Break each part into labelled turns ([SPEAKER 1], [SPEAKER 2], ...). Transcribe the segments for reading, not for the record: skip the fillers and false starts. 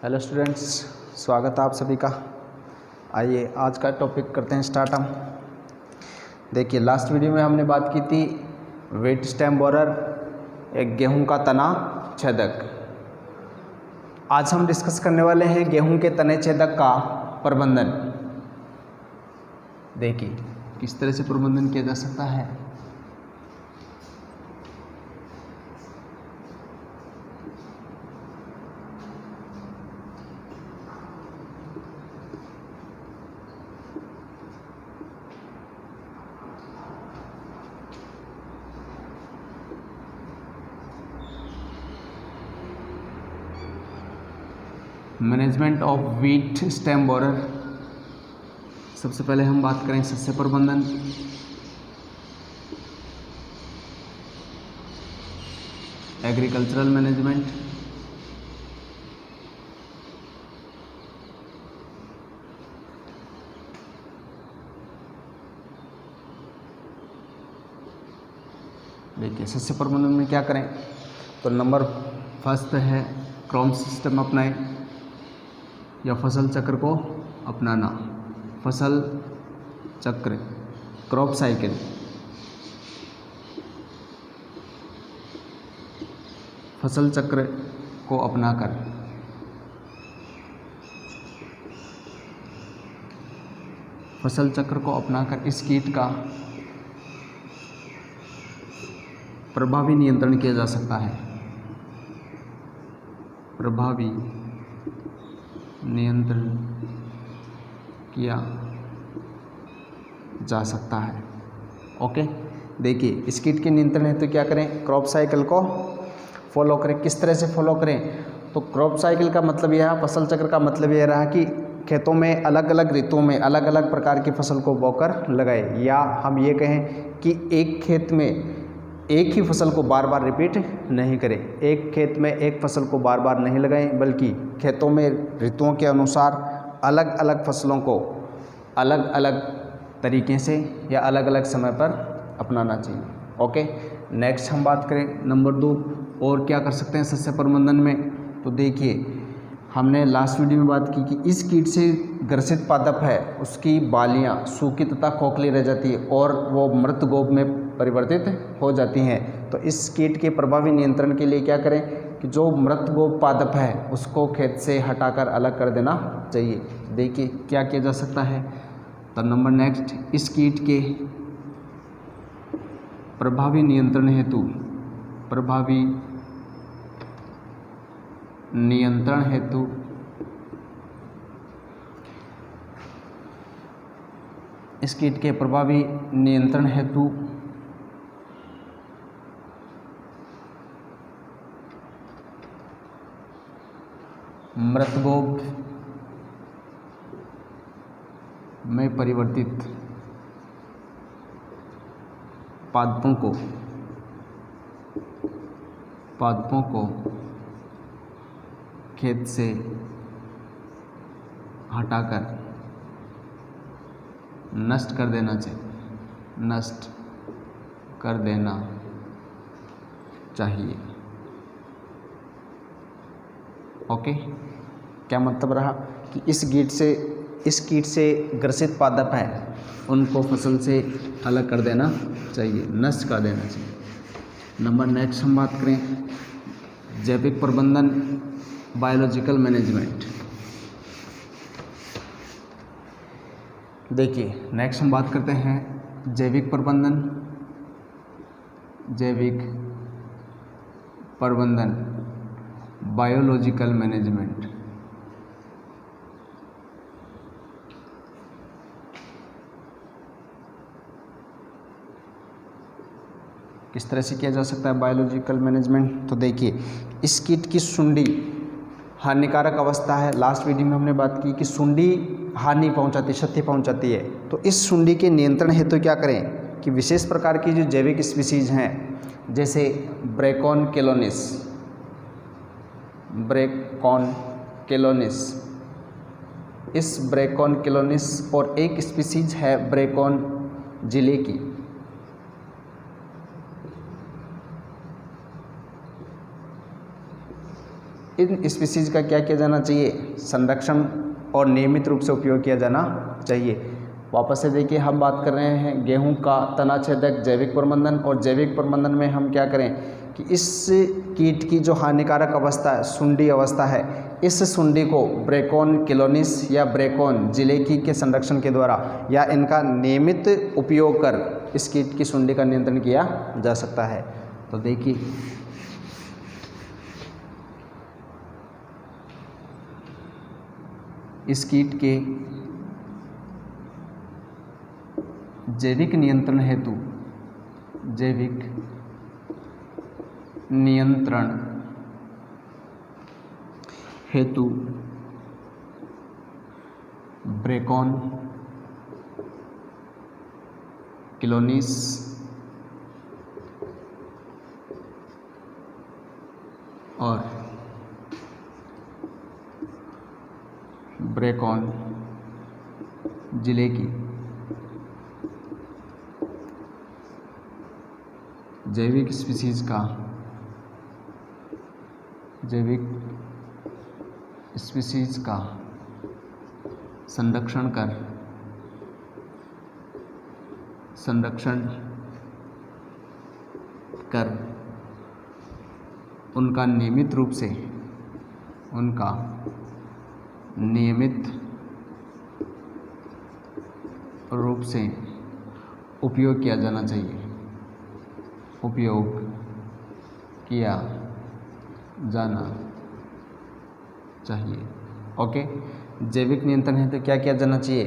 [SPEAKER 1] Hello students, स्वागत है आप सभी का। आइए आज का टॉपिक करते हैं स्टार्ट हम। देखिए लास्ट वीडियो में हमने बात की थी वेट स्टेम बोरर, एक गेहूं का तना छेदक। आज हम डिस्कस करने वाले हैं गेहूं के तने छेदक का प्रबंधन। देखिए किस तरह से प्रबंधन किया जा सकता है। Management of wheat stem borer. सबसे पहले हम बात करें सस्य प्रबंधन। एग्रीकल्चरल मैनेजमेंट, देखिए सस्य प्रबंधन में क्या करें तो नंबर फर्स्ट है क्रॉप सिस्टम अपनाएं या फसल चक्र को अपनाना। फसल चक्र, क्रॉप साइकिल, फसल चक्र को अपनाकर फसल चक्र को अपनाकर इस कीट का प्रभावी नियंत्रण किया जा सकता है। प्रभावी नियंत्रण किया जा सकता है। ओके, देखिए इस कीट के नियंत्रण है तो क्या करें, क्रॉप साइकिल को फॉलो करें। किस तरह से फॉलो करें तो क्रॉप साइकिल का मतलब यह है, फसल चक्र का मतलब यह रहा कि खेतों में अलग अलग ऋतुओं में अलग अलग प्रकार की फसल को बोकर लगाए, या हम ये कहें कि एक खेत में एक ही फसल को बार बार रिपीट नहीं करें। एक खेत में एक फसल को बार बार नहीं लगाएं, बल्कि खेतों में ऋतुओं के अनुसार अलग अलग फसलों को अलग अलग तरीके से या अलग अलग समय पर अपनाना चाहिए। ओके, नेक्स्ट हम बात करें नंबर 2, और क्या कर सकते हैं सस्य प्रबंधन में। तो देखिए हमने लास्ट वीडियो में बात की कि इस कीट से ग्रसित पादप है उसकी बालियां सूखी तथा खोखली रह जाती है और वो मृत गोब में परिवर्तित हो जाती हैं। तो इस कीट के प्रभावी नियंत्रण के लिए क्या करें कि जो मृत गोब पादप है उसको खेत से हटाकर अलग कर देना चाहिए। देखिए क्या किया जा सकता है तो नंबर नेक्स्ट, इस कीट के प्रभावी नियंत्रण हेतु इस कीट के प्रभावी नियंत्रण हेतु मृतगोब में परिवर्तित पादपों को खेत से हटाकर नष्ट कर देना चाहिए। ओके, क्या मतलब रहा कि इस कीट से ग्रसित पादप है उनको फसल से अलग कर देना चाहिए, नष्ट कर देना चाहिए। नंबर नेक्स्ट हम बात करें जैविक प्रबंधन, बायोलॉजिकल मैनेजमेंट। देखिए नेक्स्ट हम बात करते हैं जैविक प्रबंधन, बायोलॉजिकल मैनेजमेंट। किस तरह से किया जा सकता है बायोलॉजिकल मैनेजमेंट। तो देखिए इस कीट की सुंडी हानिकारक अवस्था है। लास्ट वीडियो में हमने बात की कि सुंडी हानि पहुंचाती, क्षति पहुंचाती है। तो इस सुंडी के नियंत्रण हेतु क्या करें कि विशेष प्रकार की जो जैविक स्पीसीज हैं जैसे ब्रेकॉन केलोनिस, इस ब्रेकॉन केलोनिस और एक स्पीसीज है ब्रेकॉन जिले की, इन स्पीसीज का क्या किया जाना चाहिए, संरक्षण और नियमित रूप से उपयोग किया जाना चाहिए। वापस से देखिए, हम बात कर रहे हैं गेहूं का तनाछेदक जैविक प्रबंधन, और जैविक प्रबंधन में हम क्या करें कि इस कीट की जो हानिकारक अवस्था है, सुंडी अवस्था है, इस सुंडी को ब्रेकोन किलोनिस या ब्रेकोन जिलेकी के संरक्षण के द्वारा या इनका नियमित उपयोग कर इस कीट की सुंडी का नियंत्रण किया जा सकता है। तो देखिए, इस कीट के जैविक नियंत्रण हेतु ब्रेकोन किलोनिस और ब्रेकोन जिलेकी जैविक स्पीसीज का संरक्षण कर उनका नियमित रूप से उपयोग किया जाना चाहिए। ओके, जैविक नियंत्रण है तो क्या किया जाना चाहिए,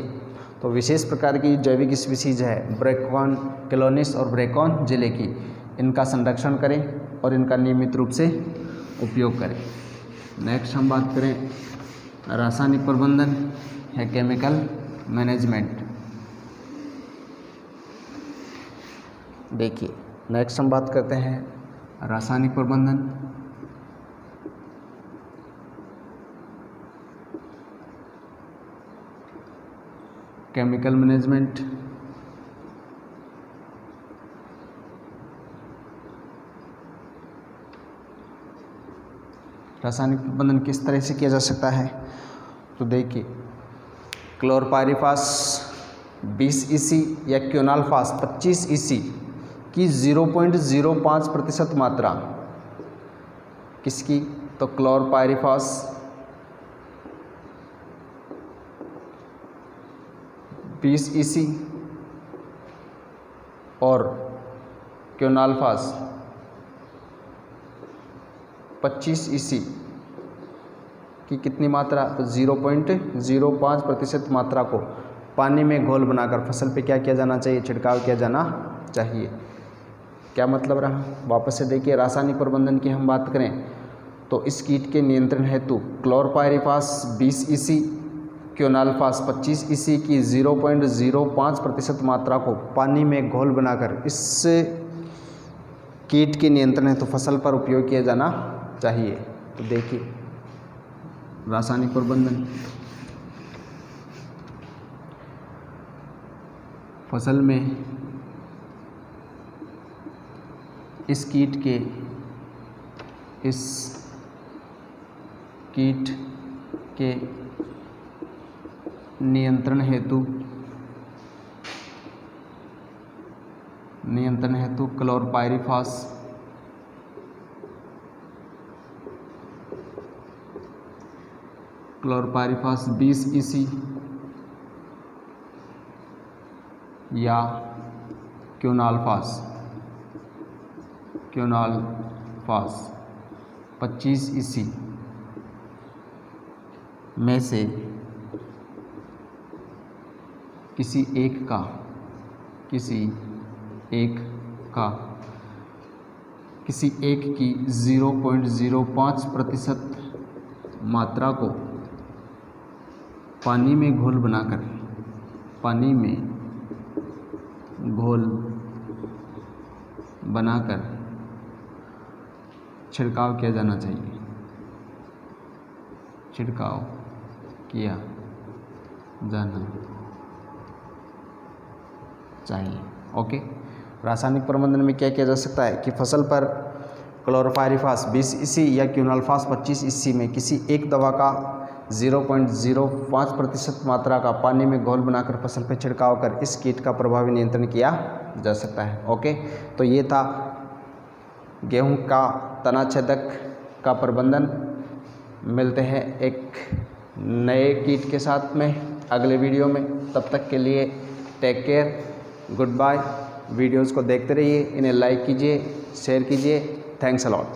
[SPEAKER 1] तो विशेष प्रकार की जैविक स्पीसीज है ब्रेकोन किलोनिस और ब्रेकोन जिलेकी, इनका संरक्षण करें और इनका नियमित रूप से उपयोग करें। नेक्स्ट हम बात करें रासायनिक प्रबंधन है केमिकल मैनेजमेंट। देखिए, नेक्स्ट हम बात करते हैं रासायनिक प्रबंधन। केमिकल मैनेजमेंट रासायनिक प्रबंधन किस तरह से किया जा सकता है, तो देखिए, क्लोरपाइरिफास 20 EC या क्योनाल्फास 25 EC की 0.05% मात्रा किसकी, तो क्लोरपाइरिफास 20 EC और क्योनाल्फास 25 EC की कितनी मात्रा, तो 0.05% मात्रा को पानी में घोल बनाकर फसल पे क्या किया जाना चाहिए, छिड़काव किया जाना चाहिए। क्या मतलब रहा, वापस से देखिए, रासायनिक प्रबंधन की हम बात करें तो इस कीट के नियंत्रण हेतु क्लोरपाइरिफास 20 EC, क्योनाल्फास 25 EC की 0.05% मात्रा को पानी में घोल बनाकर इस कीट के नियंत्रण हेतु फसल पर उपयोग किया जाना चाहिए। तो देखिए, रासायनिक प्रबंधन फसल में इस कीट के नियंत्रण हेतु क्लोरपाइरिफास 20 EC या क्योनाल्फास 25 EC में से किसी एक की 0.05% मात्रा को पानी में घोल बनाकर छिड़काव किया जाना चाहिए। ओके, रासायनिक प्रबंधन में क्या किया जा सकता है कि फसल पर क्लोरोपायरीफास 20 ईसी या क्यूनल्फास 25 ईसी में किसी एक दवा का 0.05% मात्रा का पानी में घोल बनाकर फसल पर छिड़काव कर इस कीट का प्रभावी नियंत्रण किया जा सकता है। ओके, तो ये था गेहूं का तनाछेदक का प्रबंधन। मिलते हैं एक नए कीट के साथ में अगले वीडियो में। तब तक के लिए take care, good bye. Videos को देखते रहिए, इन्हें लाइक कीजिए, शेयर कीजिए। Thanks a lot.